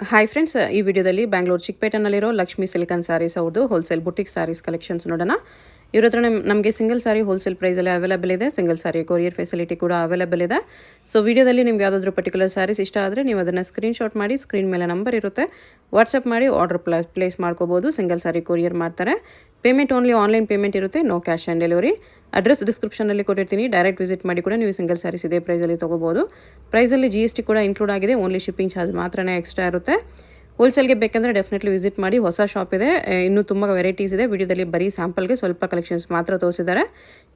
Hi friends, ಈ ವಿಡಿಯೋದಲ್ಲಿ Bangalore ಚಿಕ್ಕಪೇಟೆನಲ್ಲಿರೋ Lakshmi silicon saris ಅವ್ರದ್ದು ಹೋಲ್ಸೇಲ್ ಬುಟಿಕ್ ಸ್ಯಾರೀಸ್ ಕಲೆಕ್ಷನ್ಸ್ ನೋಡೋಣ. ಇವ್ರ ಹತ್ರ ನಮಗೆ ಸಿಂಗಲ್ ಸಾರಿ ಹೋಲ್ಸೇಲ್ ಪ್ರೈಸಲ್ಲಿ ಅವೈಲೇಬಲ್ ಇದೆ. ಸಿಂಗಲ್ ಸಾರಿ ಕೊರಿಯರ್ ಫೆಸಿಲಿಟಿ ಕೂಡ ಅವೈಲೇಬಲ್ ಇದೆ. ಸೊ ವಿಡಿಯೋದಲ್ಲಿ ನಿಮ್ಗೆ ಯಾವುದಾದ್ರೂ ಪರ್ಟಿಕ್ಯುಲರ್ ಸ್ಯಾರೀಸ್ ಇಷ್ಟ ಆದರೆ ನೀವು ಅದನ್ನು ಸ್ಕ್ರೀನ್ಶಾಟ್ ಮಾಡಿ, ಸ್ಕ್ರೀನ್ ಮೇಲೆ ನಂಬರ್ ಇರುತ್ತೆ, ವಾಟ್ಸಪ್ ಮಾಡಿ ಆರ್ಡರ್ ಪ್ಲೇಸ್ ಮಾಡ್ಕೋಬೋದು. ಸಿಂಗಲ್ ಸಾರಿ ಕೊರಿಯರ್ ಮಾಡ್ತಾರೆ. ಪೇಮೆಂಟ್ ಓನ್ಲಿ ಆನ್ಲೈನ್ ಪೇಮೆಂಟ್ ಇರುತ್ತೆ, no cash on delivery. Address ಡಿಸ್ಕ್ರಿಪ್ಷನಲ್ಲಿ ಕೊಟ್ಟಿರ್ತೀನಿ, ಡೈರೆಕ್ಟ್ ವಿಸಿಟ್ ಮಾಡಿ ಕೂಡ ನೀವು ಸಿಂಗಲ್ ಸ್ಯಾರೀಸ್ ಇದೇ ಪ್ರೈಸಲ್ಲಿ ತೊಗೋಬೋದು. ಪ್ರೈಸಲ್ಲಿ GST ಕೂಡ ಇನ್ಕ್ಲೂಡ್ ಆಗಿದೆ, ಓನ್ಲಿ ಶಿಪ್ಪಿಂಗ್ ಚಾರ್ಜ್ ಮಾತ್ರನೇ ಎಕ್ಸ್ಟ್ರಾ ಇರುತ್ತೆ. ಹೋಲ್ಸೇಲ್ಗೆ ಬೇಕಂದರೆ ಡೆಫಿನೆಟ್ಲಿ ವಿಸಿಟ್ ಮಾಡಿ. ಹೊಸ ಶಾಪ್ ಇದೆ, ಇನ್ನೂ ತುಂಬ ವೆರೈಟೀಸ್ ಇದೆ. ವಿಡಿಯೋದಲ್ಲಿ ಬರೀ ಸ್ಯಾಂಪಲ್ಗೆ ಸ್ವಲ್ಪ ಕಲೆಕ್ಷನ್ಸ್ ಮಾತ್ರ ತೋರಿಸಿದ್ದಾರೆ.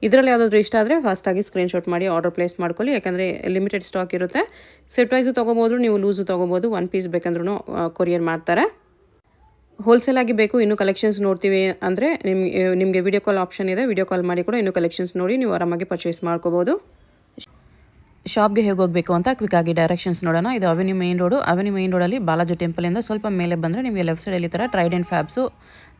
ಇದರಲ್ಲಿ ಯಾವುದಾದ್ರೂ ಇಷ್ಟ ಆದರೆ ಫಾಸ್ಟಾಗಿ ಸ್ಕ್ರೀನ್ಶಾಟ್ ಮಾಡಿ ಆರ್ಡರ್ ಪ್ಲೇಸ್ ಮಾಡ್ಕೊಳ್ಳಿ, ಯಾಕಂದರೆ ಲಿಮಿಟೆಡ್ ಸ್ಟಾಕ್ ಇರುತ್ತೆ. ಸೆಟ್ ಪ್ರೈಸು ತೊಗೋಬೋದು, ನೀವು ಲೂಸು ತೊಗೋಬೋದು. 1 ಪೀಸ್ ಬೇಕಂದ್ರೂ ಕೊರಿಯರ್ ಮಾಡ್ತಾರೆ. ಹೋಲ್ಸೇಲ್ ಆಗಿ ಬೇಕು, ಇನ್ನೂ ಕಲೆಕ್ಷನ್ಸ್ ನೋಡ್ತೀವಿ ಅಂದರೆ ನಿಮಗೆ ವಿಡಿಯೋ ಕಾಲ್ ಆಪ್ಷನ್ ಇದೆ. ವಿಡಿಯೋ ಕಾಲ್ ಮಾಡಿ ಕೂಡ ಇನ್ನೂ ಕಲೆಕ್ಷನ್ಸ್ ನೋಡಿ ನೀವು ಆರಾಮಾಗಿ ಪರ್ಚೇಸ್ ಮಾಡ್ಕೋಬೋದು. ಶಾಪ್ಗೆ ಹೇಗೆ ಹೋಗಬೇಕು ಅಂತ ಕ್ವಿಕ್ಕಾಗಿ ಡೈರೆಕ್ಷನ್ಸ್ ನೋಡೋಣ. ಇದು avenue main road. Avenue main ರೋಡಲ್ಲಿ ಬಾಲಾಜಿ ಟೆಂಪಲಿಂದ ಸ್ವಲ್ಪ ಮೇಲೆ ಬಂದರೆ ನಿಮಗೆ ಲೆಫ್ಟ್ ಸೈಡಲ್ಲಿ ಈ ಥರ ಟ್ರೈಡೆಂಟ್ ಫ್ಯಾಬ್ಸು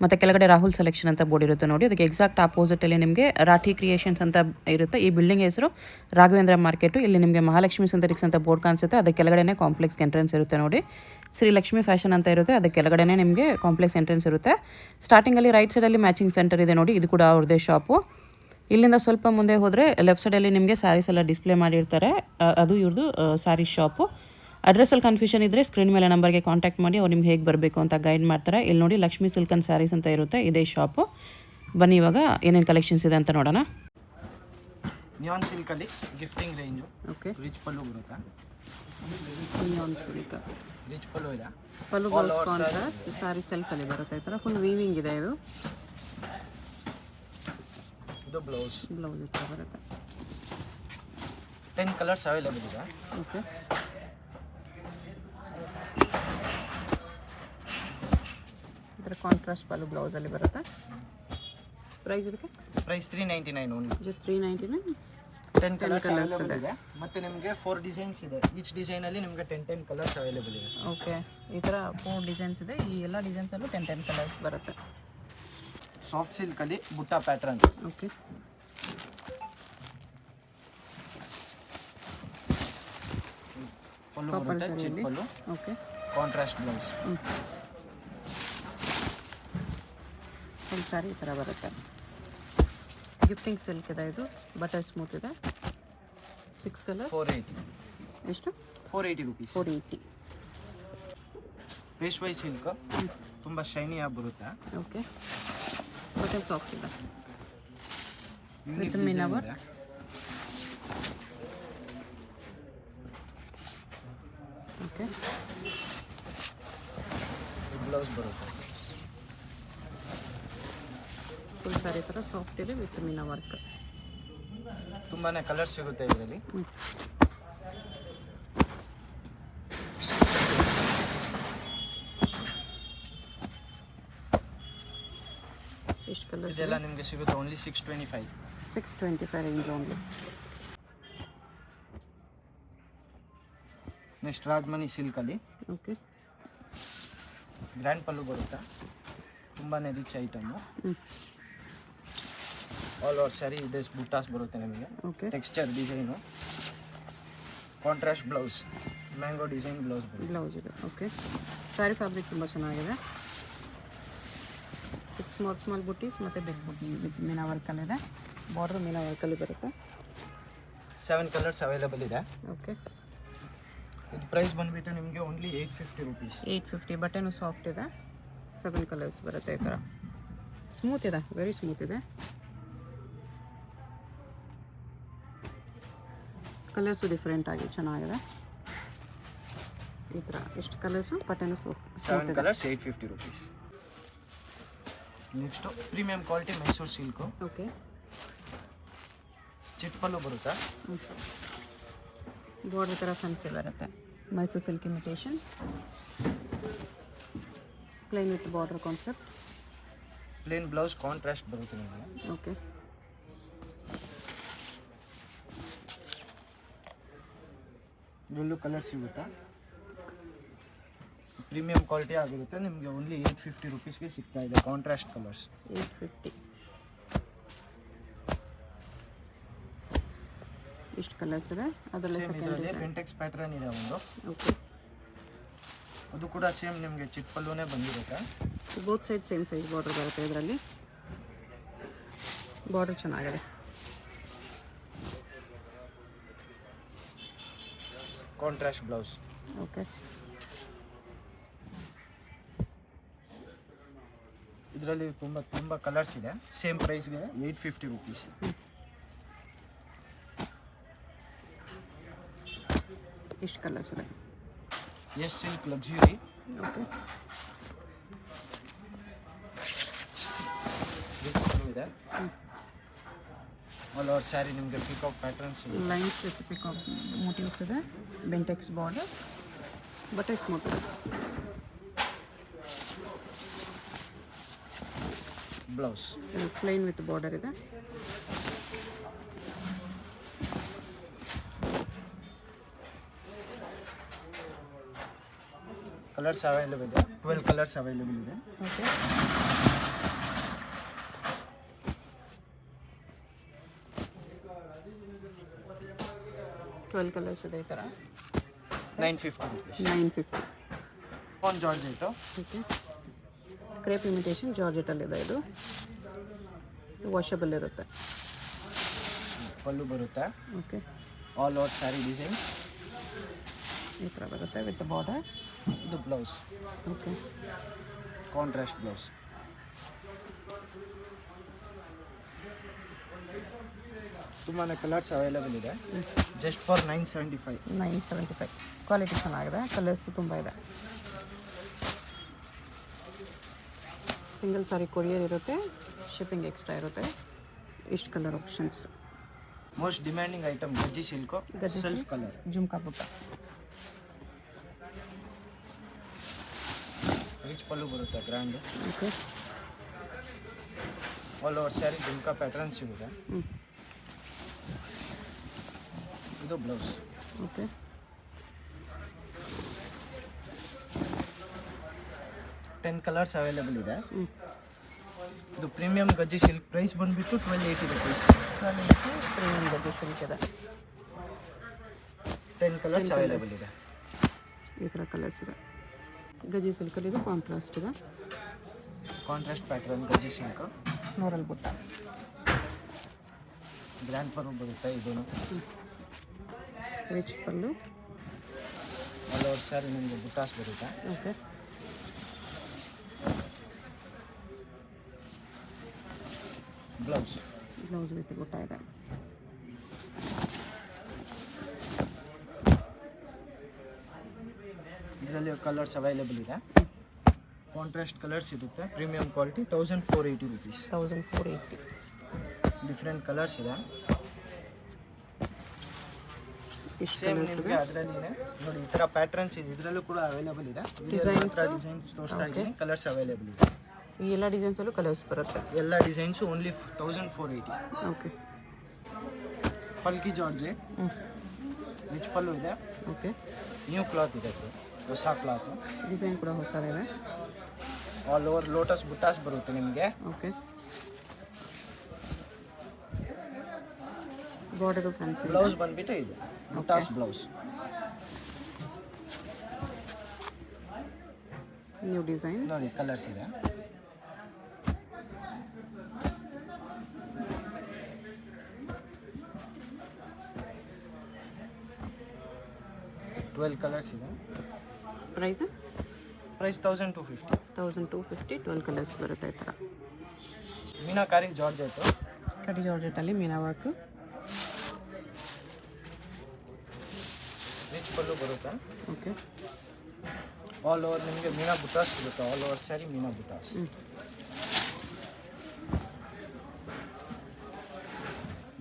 ಮತ್ತು ಕೆಳಗಡೆ ರಾಹುಲ್ ಸೆಲೆಕ್ಷನ್ ಅಂತ ಬೋರ್ಡ್ ಇರುತ್ತೆ ನೋಡಿ. ಅದಕ್ಕೆ ಎಕ್ಸಾಕ್ಟ್ ಆಪೋಸಿಟಲ್ಲಿ ನಿಮಗೆ ರಾಠಿ ಕ್ರಿಯೇಷನ್ಸ್ ಅಂತ ಇರುತ್ತೆ. ಈ ಬಿಲ್ಡಿಂಗ್ ಹೆಸರು ರಾಘವೇಂದ್ರ ಮಾರ್ಕೆಟು. ಇಲ್ಲಿ ನಿಮಗೆ ಮಹಾಲಕ್ಷ್ಮಿ ಸಿಂಥೆಟಿಕ್ಸ್ ಅಂತ ಬೋರ್ಡ್ ಕಾಣಿಸುತ್ತೆ. ಅದಕ್ಕೆ ಕೆಳಗಡೆ ಕಾಂಪ್ಲೆಕ್ಸ್ ಎಂಟ್ರೆನ್ಸ್ ಇರುತ್ತೆ ನೋಡಿ. ಶ್ರೀ ಲಕ್ಷ್ಮಿ ಫ್ಯಾಷನ್ ಅಂತ ಇರುತ್ತೆ, ಅದಕ್ಕೆ ಕೆಳಗಡೆ ನಿಮಗೆ ಕಾಂಪ್ಲೆಕ್ಸ್ ಎಂಟ್ರೆನ್ಸ್ ಇರುತ್ತೆ. ಸ್ಟಾರ್ಟಿಂಗಲ್ಲಿ ರೈಟ್ ಸೈಡಲ್ಲಿ ಮ್ಯಾಚಿಂಗ್ ಸೆಂಟರ್ ಇದೆ ನೋಡಿ, ಇದು ಕೂಡ ಅವ್ರದ್ದೇ ಶಾಪು. ಇಲ್ಲಿಂದ ಸ್ವಲ್ಪ ಮುಂದೆ ಹೋದರೆ ಲೆಫ್ಟ್ ಸೈಡಲ್ಲಿ ನಿಮಗೆ ಸ್ಯಾರೀಸ್ ಎಲ್ಲ ಡಿಸ್ಪ್ಲೇ ಮಾಡಿರ್ತಾರೆ, ಅದು ಇವ್ರದ್ದು ಸ್ಯಾರೀಸ್ ಶಾಪು. ಅಡ್ರೆಸ್ಸಲ್ಲಿ ಕನ್ಫ್ಯೂಷನ್ ಇದ್ದರೆ ಸ್ಕ್ರೀನ್ ಮೇಲೆ ನಂಬರ್ಗೆ ಕಾಂಟ್ಯಾಕ್ಟ್ ಮಾಡಿ, ಅವ್ರು ನಿಮ್ಗೆ ಹೇಗೆ ಬರಬೇಕು ಅಂತ ಗೈಡ್ ಮಾಡ್ತಾರೆ. ಇಲ್ಲಿ ನೋಡಿ ಲಕ್ಷ್ಮಿ ಸಿಲ್ಕನ್ ಸ್ಯಾರೀಸ್ ಅಂತ ಇರುತ್ತೆ, ಇದೇ ಶಾಪು. ಬನ್ನಿ ಇವಾಗ ಏನೇನು ಕಲೆಕ್ಷನ್ಸ್ ಇದೆ ಅಂತ ನೋಡೋಣ. ನಿಯಾನ್ ಸಿಲ್ಕಲ್ಲಿ ಗಿಫ್ಟಿಂಗ್ ರೇಂಜು. ಓಕೆ, ರಿಚ್ ಪಲ್ಲು ಬರುತ್ತೆ. ನಿಯಾನ್ ಸಿಲ್ಕ್ ರಿಚ್ ಪಲ್ಲು ಇದೆ. ಪಲ್ಲು ಬ್ಲೌಸ್ ಕಾಂಟ್ರಾಸ್ಟ್ ಸ್ಯಾರಿ ಸೆಲ್ಫಲ್ಲಿ ಬರುತ್ತೆ. ಈ ಥರ ಫುಲ್ ವೀವಿಂಗ್ ಇದೆ. ಇದು ಬ್ಲೌಸ್ ಈ ಥರ ಬರುತ್ತೆ. 10 ಕಲರ್ಸ್ ಅವೈಲೇಬಲ್ ಇದೆ. ಓಕೆ, ಇದರ ಕಾಂಟ್ರಾಸ್ಟ್ ಪಲ್ಲು ಬ್ಲೌಸಲ್ಲಿ ಬರುತ್ತೆ. ಪ್ರೈಸ್ ಇದಕ್ಕೆ price 399 only. Just 399. 10 colours available ಇದೆ. ಮತ್ತು ನಿಮಗೆ 4 ಡಿಸೈನ್ಸ್ ಇದೆ. ಈಚ್ ಡಿಸೈನಲ್ಲಿ ನಿಮಗೆ 10 ಕಲರ್ಸ್ ಅವೈಲೇಬಲ್ ಇದೆ. ಓಕೆ, ಈ ಥರ 4 ಡಿಸೈನ್ಸ್ ಇದೆ. ಈ ಎಲ್ಲ ಡಿಸೈನ್ಸಲ್ಲೂ 10 ಕಲರ್ಸ್ ಬರುತ್ತೆ. ಸಾಫ್ಟ್ ಸಿಲ್ಕಲ್ಲಿ ಬುಟ್ಟ ಪ್ಯಾಟ್ರನ್. ಓಕೆ, ಪಲ್ಲು ಬರುತ್ತೆ, ಚಿಕ್ಕ ಪಲ್ಲು. Okay, contrast blouse. Full sari ಈ ಥರ ಬರುತ್ತೆ. ಗಿಫ್ಟಿಂಗ್ ಸಿಲ್ಕ್ ಇದೆ. ಇದು ಬಟರ್ ಸ್ಮೂತ್ ಇದೆ. 6 ಕಲರ್. 480. ಎಷ್ಟು? 480 ರುಪೀಸ್. 480. ಪೇಶ್ವೈ ಸಿಲ್ಕ್ ತುಂಬ ಶೈನಿ ಆಗಿ ಬರುತ್ತೆ. ಓಕೆ, ಬಟರ್ ಸಾಫ್ಟ್ ಇದೆ. ಯೂನಿಕ್ ವಿತ್ ಮಿನವರ್. ಓಕೆ, ಬ್ಲೌಸ್ ಬರುತ್ತೆ. ಫುಲ್ ಸ್ಯಾರಿ ಥರ ಸಾಫ್ಟ್ ಇದೆ ವಿತ್ ಮೀನಾ ವರ್ಕ್. ತುಂಬಾ ಕಲರ್ಸ್ ಸಿಗುತ್ತೆ ಇದರಲ್ಲಿ. ಎಷ್ಟು ಕಲರ್ಸ್? ಇದೆಲ್ಲ ನಿಮಗೆ ಸಿಗುತ್ತೆ only 625. 625 range only. Next Rajmani ಸಿಲ್ಕಲ್ಲಿ ಓಕೆ, ಗ್ರ್ಯಾಂಡ್ ಪಲ್ಲು ಬರುತ್ತೆ. ತುಂಬಾ rich item. All over sari ಇದೆ. ಬುಟ್ಟಾಸ್ ಬರುತ್ತೆ ನಿಮಗೆ. Okay, texture design. Contrast blouse, mango design blouse ಬರುತ್ತೆ. ಬ್ಲೌಸ್ ಇದೆ. ಓಕೆ, ಸ್ಯಾರಿ ಫ್ಯಾಬ್ರಿಕ್ ತುಂಬ ಚೆನ್ನಾಗಿದೆ. ಸ್ಮಾಲ್ ಬುಟ್ಟೀಸ್ ಮತ್ತು ಬಿಗ್ ಬುಟ್ಟಿ ವಿತ್ ಮೀನಾ ವರ್ಕಲ್ಲಿದೆ. ಬಾರ್ಡ್ರ್ ಮೀನಾ ವರ್ಕಲ್ಲಿ ಬರುತ್ತೆ. 7 ಕಲರ್ಸ್ ಅವೈಲೇಬಲ್ ಇದೆ. ಓಕೆ, ಇದು ಪ್ರೈಸ್ ಬಂದುಬಿಟ್ಟು ನಿಮಗೆ ಓನ್ಲಿ 850 ರುಪೀಸ್. 850. ಬಟನು ಸಾಫ್ಟ್ ಇದೆ. 7 ಕಲರ್ಸ್ ಬರುತ್ತೆ. ಈ ಥರ ಸ್ಮೂತ್ ಇದೆ, ವೆರಿ ಸ್ಮೂತ್ ಇದೆ. ಕಲರ್ಸು ಡಿಫ್ರೆಂಟ್ ಆಗಿ ಚೆನ್ನಾಗಿದೆ. ಈ ಥರ ಎಷ್ಟು ಕಲರ್ಸು? ಬಟನು 7 colours 850 rupees. Next premium quality Mysuru silk. Okay, ಚಿಟ್ ಪಲ್ಲು ಬರುತ್ತೆ. ಬಾರ್ಡರ್ ಥರ ಫ್ಯಾನ್ಸಿ ಬರುತ್ತೆ. Mysuru silk imitation. Plain with border concept. Plain blouse contrast ಬರುತ್ತೆ ನಿಮಗೆ. ಓಕೆ, ಇಲ್ಲೂ ಕಲರ್ ಸಿಗುತ್ತೆ. ಪ್ರೀಮಿಯಂ ಕ್ವಾಲಿಟಿ ಆಗಿರುತ್ತೆ. ನಿಮಗೆ ಓನ್ಲಿ 850 ರುಪೀಸ್ಗೆ ಸಿಗ್ತಾ ಇದೆ. Contrast colours 850. ಇಷ್ಟು ಕಲರ್ಸ್ ಇದೆ. ಅದರಲ್ಲಿ ಸೆಕೆಂಡ್ ಪೆಂಟೆಕ್ಸ್ ಪ್ಯಾಟರ್ನ್ ಇದೆ ಒಂದು. ಓಕೆ, ಅದು ಕೂಡ ಸೇಮ್ ನಿಮಗೆ ಚಿಕ್ಕ ಪಲ್ಲುನೇ ಬಂದಿರುತ್ತೆ. Both side same size border ಬರುತ್ತೆ ಇದರಲ್ಲಿ. ಬಾರ್ಡರ್ ಚೆನ್ನಾಗಿದೆ. Contrast blouse. ಓಕೆ. ಇದರಲ್ಲಿ ತುಂಬ ಕಲರ್ಸ್ ಇದೆ. ಸೇಮ್ ಪ್ರೈಸ್ಗೆ 850 ರುಪೀಸ್. ಇಷ್ಟು ಕಲರ್ಸ್ ಇದೆ. S silk luxury. ಓಕೆ. ಇದೆ. ಆಲ್ ಓವರ್ ಸ್ಯಾರಿ ನಿಮಗೆ ಪಿಕಾಕ್ ಪ್ಯಾಟರ್ನ್ಸ್ ಇದೆ. ಲೈನ್ಸ್ ವಿತ್ ಪಿಕಾಕ್ ಮೋಟಿವ್ಸ್ ಇದೆ. Bentex border. ಬಟರ್ ಸ್ಮೂತ್ ಇದೆ. ಬ್ಲೌಸ್ ಪ್ಲೇನ್ ವಿತ್ ಬಾರ್ಡರ್ ಇದೆ. ಕಲರ್ಸ್ ಅವೈಲೇಬಲ್ ಇದೆ. 12 ಕಲರ್ಸ್ ಅವೈಲೇಬಲ್ ಇದೆ. ಓಕೆ. 12 ಕಲರ್ಸ್ ಇದೆ ಈ ಥರ. 950 rupees. 950. On georgette. Okay. Crepe imitation ಜಾರ್ಜೆಟಲ್ಲಿದೆ ಇದು. ವಾಷಬಲ್ ಇರುತ್ತೆ. ಪಲ್ಲು ಬರುತ್ತೆ. Okay. All over sari design ಈ ಥರ ಬರುತ್ತೆ ವಿತ್ ಬಾರ್ಡರ್. ಇದು ಬ್ಲೌಸ್. ಓಕೆ. Contrast blouse. ತುಂಬಾ ಕಲರ್ಸ್ ಅವೈಲೇಬಲ್ ಇದೆ. Just for 975. 975. ಕ್ವಾಲಿಟಿ ಚೆನ್ನಾಗಿದೆ. ಕಲರ್ಸ್ ತುಂಬ ಇದೆ. ಸಿಂಗಲ್ ಸಾರಿ ಕೊರಿಯರ್ ಇರುತ್ತೆ. ಶಿಪ್ಪಿಂಗ್ ಎಕ್ಸ್ಟ್ರಾ ಇರುತ್ತೆ. ಇಷ್ಟು colour options. Most demanding item Gajji silk. Self colour. Jhumka ಬುಟ್ಟ. ರಿಚ್ ಪಲ್ಲು ಬರುತ್ತೆ grand. Okay. All over sari jhumka pattern ಸಿಗುತ್ತೆ. ಇದು blouse. Okay. Ten colours available ಇದೆ. ಇದು ಪ್ರೀಮಿಯಂ ಗಜ್ಜಿ ಸಿಲ್ಕ್. ಪ್ರೈಸ್ ಬಂದುಬಿಟ್ಟು 1280 ರುಪೀಸ್. ಪ್ರೀಮಿಯಂ ಗಜ್ಜಿ ಸಿಲ್ಕ್ ಇದೆ. 10 ಕಲರ್ಸ್ ಅವೈಲೇಬಲ್ ಇದೆ. ಈ ಥರ ಕಲರ್ಸ್ ಇದೆ. ಗಜ್ಜಿ ಸಿಲ್ಕಲ್ಲಿ ಇದು ಕಾಂಟ್ರಾಸ್ಟ್ ಇದೆ. Contrast pattern Gajji silk. Floral ಬುಟ್ಟ. ಗ್ರ್ಯಾಂಡ್ ಫಾರ್ಮ್ ಬರುತ್ತೆ ಇದು. ರಿಚ್ ಪಲ್ಲು. ಆಲ್ ಓವರ್ ಸ್ಯಾರಿ ನಿಮಗೆ ಬುಟ್ಟಾಸ್ ಬರುತ್ತೆ. ಓಕೆ. ಬ್ಲೌಸ್. ಬ್ಲೌಸ್ ವಿತ್ ಬುಟ್ಟ ಇದೆ. ಇದರಲ್ಲಿ ಕಲರ್ಸ್ ಅವೈಲೇಬಲ್ ಇದೆ. ಕಾಂಟ್ರಾಸ್ಟ್ ಕಲರ್ಸ್ ಇರುತ್ತೆ. Premium quality 1480 rupees. 1480. Different colours ಇದೆ. ಇಷ್ಟು ಸೇಮ್ ಕಲರ್ಸ್ ನಿಮಗೆ ಇದೆ. ಅದರಲ್ಲಿನೇ ನೋಡಿ ಈ ಥರ ಪ್ಯಾಟರ್ನ್ಸ್ ಇದೆ. ಇದರಲ್ಲೂ ಕೂಡ ಅವೈಲೇಬಲ್ ಇದೆ. Designs? ಡಿಸೈನ್ಸ್ ತೋರಿಸ್ತಾ ಇದ್ದೀನಿ. ಕಲರ್ಸ್ ಅವೈಲೇಬಲ್ ಇದೆ. ಈ ಎಲ್ಲ ಡಿಸೈನ್ಸಲ್ಲೂ ಕಲರ್ಸ್ ಬರುತ್ತೆ. ಎಲ್ಲ designs only 1480. Okay. Palki georgette. Rich ಪಲ್ಲು ಇದೆ. ಓಕೆ. ನ್ಯೂ ಕ್ಲಾತ್ ಇದೆ. ಇದು ಹೊಸ ಕ್ಲಾತು. ಡಿಸೈನ್ ಕೂಡ ಹೊಸದಿದೆ. ಆಲ್ ಓವರ್ ಲೋಟಸ್ ಬುಟ್ಟಾಸ್ ಬರುತ್ತೆ ನಿಮಗೆ. ಓಕೆ. Border fancy. ಬ್ಲೌಸ್ ಬಂದುಬಿಟ್ಟು ಇದು ಬುಟ್ಟಾಸ್ ಬ್ಲೌಸ್. New design. ನೋಡಿ ಕಲರ್ಸ್ ಇದೆ. ಟ್ವೆಲ್ ಕಲರ್ಸ್ ಇದೆ. Price price 1250. 1250. 12 ಕಲರ್ಸ್ ಬರುತ್ತೆ ಈ ಥರ. ಮೀನಾಕಾರಿ ಜಾರ್ಜೆಟ್. ಕಡಿ ಜಾರ್ಜೆಟಲ್ಲಿ ಮೀನಾ ವರ್ಕು. ರಿಚ್ ಪಲ್ಲು ಬರುತ್ತೆ. ಓಕೆ. ಆಲ್ ಓವರ್ ನಿಮಗೆ ಮೀನಾ ಬುಟ್ಟಾಸ್ ಸಿಗುತ್ತೆ. ಆಲ್ ಓವರ್ ಸ್ಯಾರಿ ಮೀನಾ ಬುಟ್ಟಾಸ್.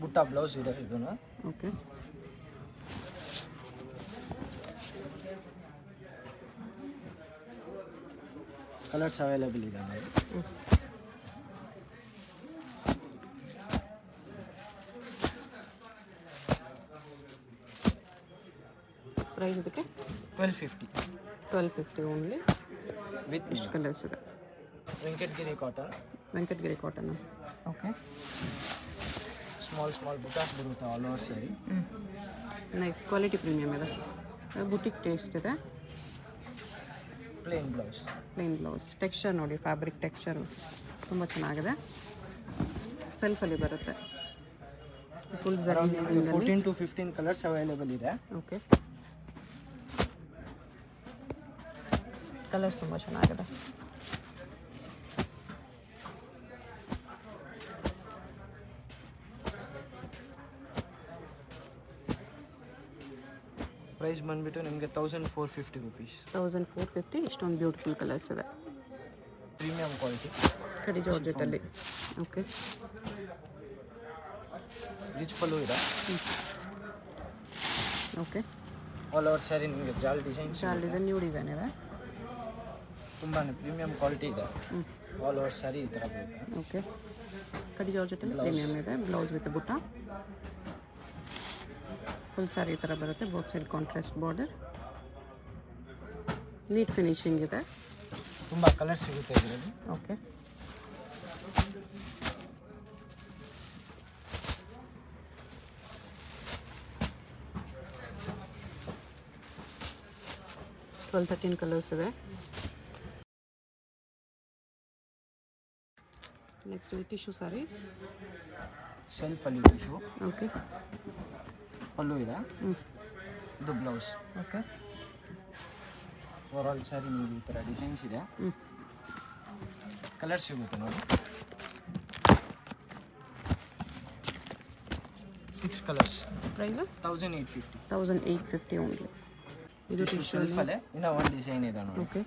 ಬುಟ್ಟ ಬ್ಲೌಸ್ ಇದೆ ಇದನ್ನು. ಓಕೆ. ಕಲರ್ಸ್ ಅವೈಲೇಬಲ್ ಇದೆ ನೋಡಿ. ಪ್ರೈಸ್ ಇದಕ್ಕೆ 1250. 1250 ಓನ್ಲಿ. ವಿತ್ ಇಷ್ಟು ಕಲರ್ಸ್ ಇದೆ. Venkatagiri cotton. Venkatagiri cotton. Okay. Small ಬುಟ್ಟಾಸ್ ಬರುತ್ತೆ all over sari. Nice quality premium ಇದೆ. ಬುಟಿಕ್ ಟೇಸ್ಟ್ ಇದೆ. Plain blouse. Plain blouse. Texture ನೋಡಿ, ಫ್ಯಾಬ್ರಿಕ್ ಟೆಕ್ಸ್ಚರು ತುಂಬ ಚೆನ್ನಾಗಿದೆ. ಸೆಲ್ಫಲ್ಲಿ ಬರುತ್ತೆ. Full around 14 to 15 colours available ಇದೆ. ಓಕೆ, ಕಲರ್ಸ್ ತುಂಬ ಚೆನ್ನಾಗಿದೆ. ಪ್ರೈಸ್ ಬಂದುಬಿಟ್ಟು ನಿಮಗೆ 1450 ರುಪೀಸ್. 1450. ಇಷ್ಟೊಂದು ಬ್ಯೂಟಿಫುಲ್ ಕಲರ್ಸ್ ಇದೆ. ಪ್ರೀಮಿಯಂ ಕ್ವಾಲಿಟಿ ಕಡಿ ಜಾರ್ಜೆಟಲ್ಲಿ. ಓಕೆ, ರಿಚ್ ಪಲ್ಲು ಇದೆ. ಓಕೆ, ಆಲ್ ಓವರ್ ಸ್ಯಾರಿ ನಿಮಗೆ ಜಾಲ್ designs. Shawl design, new design ಇದೆ. ತುಂಬಾ ಪ್ರೀಮಿಯಂ ಕ್ವಾಲಿಟಿ ಇದೆ. ಆಲ್ ಓವರ್ ಸ್ಯಾರಿ ಈ ಥರ ಬರುತ್ತೆ. ಓಕೆ, ಕಡಿ ಜಾರ್ಜೆಟಲ್ಲಿ ಪ್ರೀಮಿಯಮ್ ಇದೆ. Blouse with butta. Full sari ಈ ಥರ ಬರುತ್ತೆ. Both side contrast border. Neat finishing ಇದೆ. ತುಂಬ ಕಲರ್ ಸಿಗುತ್ತೆ ಇದರಲ್ಲಿ. ಓಕೆ, ಟ್ವೆಲ್ 13 ಕಲರ್ಸ್ ಇದೆ. Next tissue sarees. ಸೆಲ್ಫಲ್ಲಿ ಟಿಶ್ಯೂ. ಓಕೆ, ಪಲ್ಲು ಇದೆ. ಇದು blouse. Okay, over all saree ನಿಮಗೆ ಈ ಥರ ಡಿಸೈನ್ಸ್ ಇದೆ. ಕಲರ್ ಸಿಗುತ್ತೆ ನೋಡಿ. 6 ಕಲರ್ಸ್. ಪ್ರೈಸು 1850. 1850 ಓನ್ಲಿ. ಇದು ಟಿಶ್ಯೂ ಸೆಲ್ಫಲ್ಲೇ ಇನ್ನೂ ಒಂದು ಡಿಸೈನ್ ಇದೆ ನೋಡಿ. ಓಕೆ,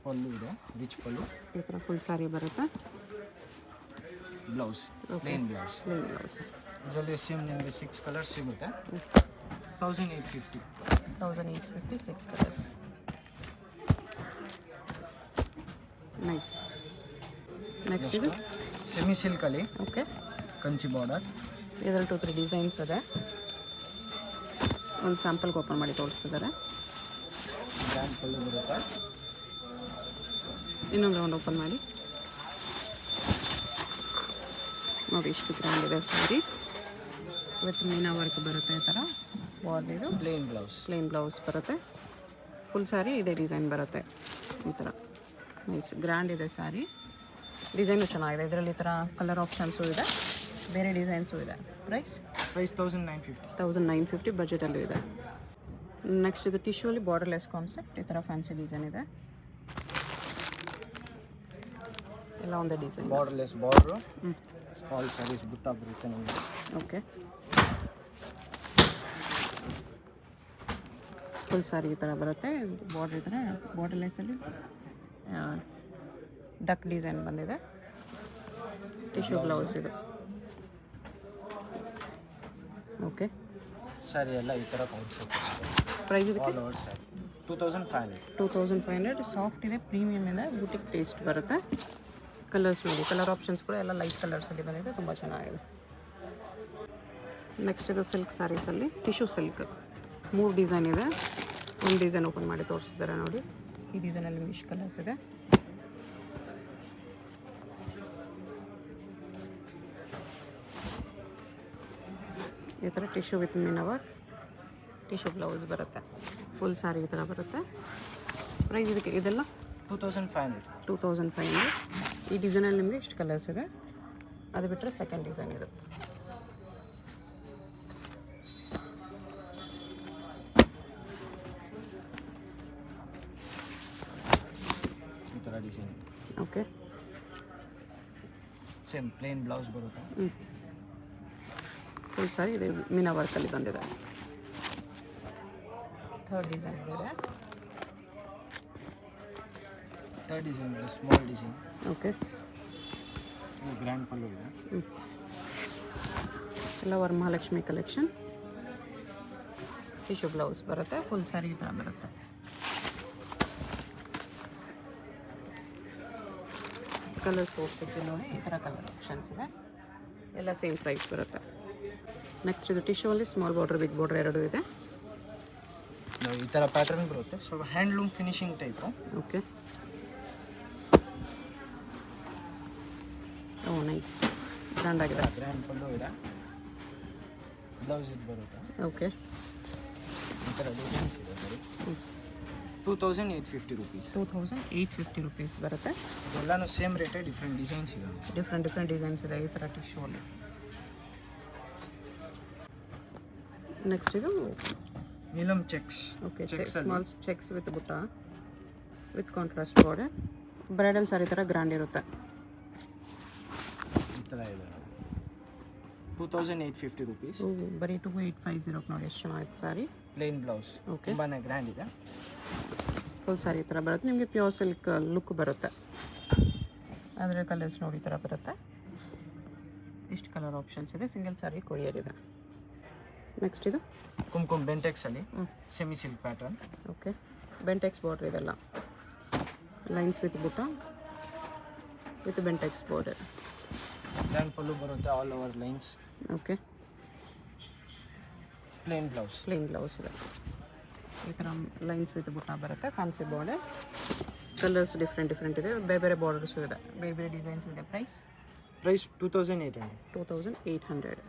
ಪಲ್ಲು ಇದೆ, ರಿಚ್ ಪಲ್ಲು. ಈ ಥರ ಫುಲ್ ಸ್ಯಾರಿ ಬರುತ್ತೆ. Blouse plain blouse. Plain blouse. ಇದರಲ್ಲಿ ಸೇಮ್ ನಿಮಗೆ 6 ಕಲರ್ಸ್ ಸಿಗುತ್ತೆ. 1850. 1850, 6 ಕಲರ್ಸ್. ನೈಸ್. ನೆಕ್ಸ್ಟ್ ಇದು ಸೆಮಿ ಸಿಲ್ಕಲ್ಲಿ ಓಕೆ, ಕಂಚಿ ಬಾರ್ಡರ್. ಇದರಲ್ಲಿ 2-3 ಡಿಸೈನ್ಸ್ ಇದೆ. ಒಂದು ಸ್ಯಾಂಪಲ್ಗೆ ಓಪನ್ ಮಾಡಿ ತೋರಿಸ್ತಿದ್ದಾರೆ. ಗ್ರ್ಯಾಂಡ್ ಪಲ್ಲು ಬರುತ್ತೆ. ಇನ್ನೊಂದು ರೌಂಡ್ ಓಪನ್ ಮಾಡಿ ನೋಡಿ. ಇಷ್ಟು ಗ್ರ್ಯಾಂಡ್ ಇದೆ ಸ್ಯಾರಿ. ವಿತ್ ಮೀನಾ ವರ್ಕ್ ಬರುತ್ತೆ. ಈ ಥರ ಬಾರ್ಡರ್. ಇದು ಪ್ಲೇನ್ ಬ್ಲೌಸ್. ಪ್ಲೇನ್ ಬ್ಲೌಸ್ ಬರುತ್ತೆ. ಫುಲ್ ಸ್ಯಾರಿ ಇದೇ ಡಿಸೈನ್ ಬರುತ್ತೆ. ಈ ಥರ ನೈಸ್ ಗ್ರ್ಯಾಂಡ್ ಇದೆ ಸ್ಯಾರಿ. ಡಿಸೈನು ಚೆನ್ನಾಗಿದೆ. ಇದರಲ್ಲಿ ಈ ಥರ ಕಲರ್ ಆಪ್ಷನ್ಸು ಇದೆ, ಬೇರೆ ಡಿಸೈನ್ಸು ಇದೆ. ಪ್ರೈಸ್ 1950. 1950 ಬಜೆಟಲ್ಲೂ ಇದೆ. ನೆಕ್ಸ್ಟ್ ಇದು ಟಿಶ್ಯೂಲಿ ಬಾರ್ಡರ್ಲೆಸ್ ಕಾನ್ಸೆಪ್ಟ್. ಈ ಥರ ಫ್ಯಾನ್ಸಿ ಡಿಸೈನ್ ಇದೆ. ಎಲ್ಲ ಒಂದೇ design. Borderless border. Small sarees butta ಬರುತ್ತೆ ನಿಮಗೆ. ಓಕೆ, ಫುಲ್ ಸ್ಯಾರಿ ಈ ಥರ ಬರುತ್ತೆ. ಬಾರ್ಡರ್ ಈ ಥರ ಬಾರ್ಡರ್ಲೆಸ್ಸಲ್ಲಿ ಡಕ್ ಡಿಸೈನ್ ಬಂದಿದೆ. ಟಿಶ್ಯೂ ಬ್ಲೌಸ್ ಇದು. ಓಕೆ, ಸ್ಯಾರಿ ಎಲ್ಲ ಈ ಥರ ಕಾನ್ಸೆಪ್ಟ್. ಪ್ರೈಸ್ ಇದಕ್ಕೆ ಆಲ್ ಓವರ್ ಸ್ಯಾರಿ 2500. 2500. ಸಾಫ್ಟ್ ಇದೆ, ಪ್ರೀಮಿಯಮ್ ಇದೆ, ಬೂಟಿಕ್ ಟೇಸ್ಟ್ ಬರುತ್ತೆ. ಕಲರ್ಸ್ ನೋಡಿ, ಕಲರ್ ಆಪ್ಷನ್ಸ್ ಕೂಡ ಎಲ್ಲ ಲೈಟ್ ಕಲರ್ಸಲ್ಲಿ ಬಂದಿದೆ. ತುಂಬ ಚೆನ್ನಾಗಿದೆ. ನೆಕ್ಸ್ಟ್ ಇದು ಸಿಲ್ಕ್ ಸ್ಯಾರೀಸಲ್ಲಿ ಟಿಶ್ಯೂ ಸಿಲ್ಕ್. 3 ಡಿಸೈನ್ ಇದೆ. ಒಂದು ಡಿಸೈನ್ ಓಪನ್ ಮಾಡಿ ತೋರಿಸ್ತಿದ್ದಾರೆ ನೋಡಿ. ಈ ಡಿಸೈನಲ್ಲಿ ಮಿಶ್ ಕಲರ್ಸ್ ಇದೆ. ಈ ಥರ tissue with Meena work. Tissue blouse ಬರುತ್ತೆ. ಫುಲ್ ಸ್ಯಾರಿ ಈ ಥರ ಬರುತ್ತೆ. ಪ್ರೈಸ್ ಇದಕ್ಕೆ ಇದೆಲ್ಲ 2500. 2500. ಈ ಡಿಸೈನಲ್ಲಿ ನಿಮಗೆ ಇಷ್ಟು ಕಲರ್ಸ್ ಇದೆ. ಅದು ಬಿಟ್ಟರೆ ಸೆಕೆಂಡ್ ಡಿಸೈನ್ ಇರುತ್ತೆ. ಈ ಥರ design. Okay, same plain blouse ಬರುತ್ತೆ. ಫುಲ್ ಸ್ಯಾರಿ ಇದೆ, ಮೀನಾ ವರ್ಕಲ್ಲಿ ಬಂದಿದೆ. ಥರ್ಡ್ ಡಿಸೈನ್ ಇದೆ. ಥರ್ಡ್ ಡಿಸೈನ್ ಇದೆ, ಸ್ಮಾಲ್ ಡಿಸೈನ್. ಓಕೆ, ಗ್ರ್ಯಾಂಡ್ ಪಲ್ಲು ಇದೆ. ಎಲ್ಲ ವರಮಹಾಲಕ್ಷ್ಮಿ ಕಲೆಕ್ಷನ್. ಟಿಶ್ಯೂ ಬ್ಲೌಸ್ ಬರುತ್ತೆ. ಫುಲ್ ಸ್ಯಾರಿ ಈ ಥರ ಬರುತ್ತೆ. ಕಲರ್ಸ್ ತೋರಿಸ್ತಿರ್ತೀವಿ ನೋಡಿ. ಈ ಥರ ಕಲರ್ ಆಪ್ಷನ್ಸ್ ಇದೆ. ಎಲ್ಲ ಸೇಮ್ ಪ್ರೈಸ್ ಬರುತ್ತೆ. ನೆಕ್ಸ್ಟ್ ಇದು ಟಿಶ್ಯೂ ಅಲ್ಲಿ ಸ್ಮಾಲ್ ಬಾರ್ಡರ್ ಬಿಗ್ ಬಾರ್ಡರ್ ಎರಡೂ ಇದೆ. ಈ ಥರ ಪ್ಯಾಟರ್ನ್ ಬರುತ್ತೆ. ಸ್ವಲ್ಪ ಹ್ಯಾಂಡ್ಲೂಮ್ ಫಿನಿಶಿಂಗ್ ಟೈಪು. ಓಕೆ, ಓ ನೈಸ್, ಗ್ರ್ಯಾಂಡ್ ಆಗಿದೆ. ಗ್ರ್ಯಾಂಡ್ ಪಲ್ಲು ಇದೆ. ಬ್ಲೌಸ್ ಇದು ಬರುತ್ತೆ. ಓಕೆ, ಈ ಥರ ಡಿಸೈನ್ಸ್ ಇದೆ. ಸಾರಿ 2850 ರುಪೀಸ್. 2850 ರುಪೀಸ್ ಬರುತ್ತೆ. ಎಲ್ಲನೂ ಸೇಮ್ ರೇಟೇ, ಡಿಫ್ರೆಂಟ್ ಡಿಸೈನ್ಸ್ ಇದೆ. ಡಿಫ್ರೆಂಟ್ ಡಿಸೈನ್ಸ್ ಇದೆ ಈ ಥರ ಟಿಶ್ಯೂ ಅಲ್ಲಿ. ನೆಕ್ಸ್ಟ್ ಇದು Neelam cheques. Okay, cheques small cheques with butta with contrast border. Bridal ಸಾರಿ ಥರ ಗ್ರ್ಯಾಂಡ್ ಇರುತ್ತೆ. ಈ ಥರ ಇದೆ. 2850 ರುಪೀಸ್. ಬರೀ 2850 ನೋಡಿ, ಎಷ್ಟು ಚೆನ್ನಾಗಿತ್ತು ಸಾರಿ. Plain blouse. ಓಕೆ, ತುಂಬಾ ಗ್ರ್ಯಾಂಡ್ ಇದೆ. ಫುಲ್ ಸಾರಿ ಈ ಥರ ಬರುತ್ತೆ. ನಿಮಗೆ ಪ್ಯೂರ್ ಸಿಲ್ಕ್ ಲುಕ್ ಬರುತ್ತೆ. ಅದರ ಕಲರ್ಸ್ ನೋಡಿ ಈ ಥರ ಬರುತ್ತೆ. ಇಷ್ಟು ಕಲರ್ ಆಪ್ಷನ್ಸ್ ಇದೆ. ಸಿಂಗಲ್ ಸಾರಿ ಕೊರಿಯರ್ ಇದೆ. ನೆಕ್ಸ್ಟ್ ಇದು ಕುಮ್ಕುಮ್ ಬೆಂಟೆಕ್ಸಲ್ಲಿ semi silk pattern. Okay, Bentex border ಇದೆಲ್ಲ. Lines with butta with Bentex border. Grand ಪಲ್ಲು ಬರುತ್ತೆ, all over lines. Okay, plain blouse. Plain blouse ಇದೆ. ಈ ಥರ ಲೈನ್ಸ್ ವಿತ್ ಬುಟ್ಟ ಬರುತ್ತೆ. Fancy border. ಕಲರ್ಸ್ ಡಿಫ್ರೆಂಟ್ ಇದೆ. ಬೇರೆ ಬೇರೆ ಬಾರ್ಡರ್ಸು ಇದೆ, ಬೇರೆ ಬೇರೆ ಡಿಸೈನ್ಸ್ ಇದೆ. ಪ್ರೈಸ್ 2800. 2800.